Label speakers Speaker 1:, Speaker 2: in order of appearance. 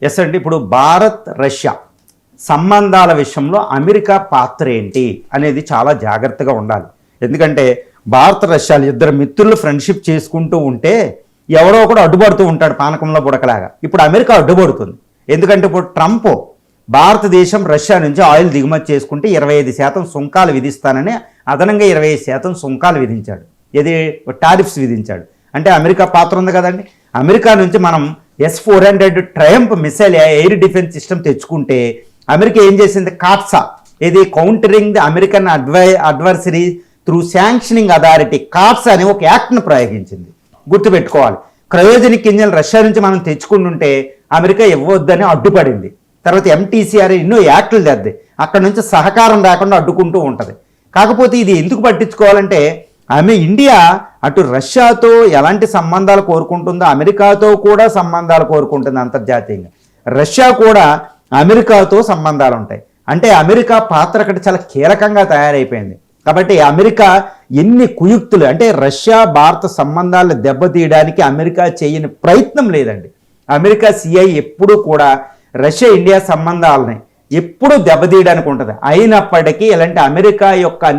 Speaker 1: Yes అండి. ఇప్పుడు Bharat Russia సంబంధాల విషయంలో అమెరికా పాత్ర ఏంటి అనేది చాలా జాగ్రత్తగా ఉండాలి. ఎందుకంటే భారత రష్యాలు ఇద్దరు మిత్రులు ఫ్రెండ్షిప్ చేసుకుంటూ ఉంటే ఎవరో ఒకడు అడ్డుపడుతూ ఉంటాడు పానకంలో బుడకలాగా. ఇప్పుడు అమెరికా అడ్డుపడుతుంది. ఎందుకంటే ఇప్పుడు ట్రంప్ భారతదేశం రష్యా నుంచి ఆయిల్ దిగుమతి చేసుకుంటే 25% సుంకాలు విధిస్తానని అదనంగా 25% సుంకాలు విధించాడు. ఇది టారిఫ్స్ విధించాడు. అంటే అమెరికా పాత్ర ఉంది కదండి. అమెరికా నుంచి మనం S-400 Triumph missile air defence system తెచ్చుకుంటే అమెరికా ఏం చేసింది? కాట్సా, ఇది countering the American adversary through sanctioning authority, CAATSA అని ఒక యాక్ట్ను ప్రయోగించింది. గుర్తుపెట్టుకోవాలి. క్రయోజనిక్ ఇంజన్ రష్యా నుంచి మనం తెచ్చుకుంటుంటే అమెరికా ఇవ్వొద్దని అడ్డుపడింది. తర్వాత MTCR ఎన్నో యాక్టులు తెద్ది. అక్కడ నుంచి సహకారం రాకుండా అడ్డుకుంటూ ఉంటుంది. కాకపోతే ఇది ఎందుకు పట్టించుకోవాలంటే ఇండియా అటు రష్యాతో ఎలాంటి సంబంధాలు కోరుకుంటుందో అమెరికాతో కూడా సంబంధాలు కోరుకుంటుంది అంతర్జాతీయంగా. రష్యా కూడా అమెరికాతో సంబంధాలు ఉంటాయి. అంటే అమెరికా పాత్ర అక్కడ చాలా కీలకంగా తయారైపోయింది. కాబట్టి అమెరికా ఎన్ని కుయుక్తులు అంటే రష్యా భారత సంబంధాలను దెబ్బతీయడానికి అమెరికా చేయని ప్రయత్నం లేదండి. అమెరికా CIA ఎప్పుడూ కూడా రష్యా ఇండియా సంబంధాలని ఎప్పుడూ దెబ్బతీయడానికి ఉంటుంది. అయినప్పటికీ ఇలాంటి అమెరికా యొక్క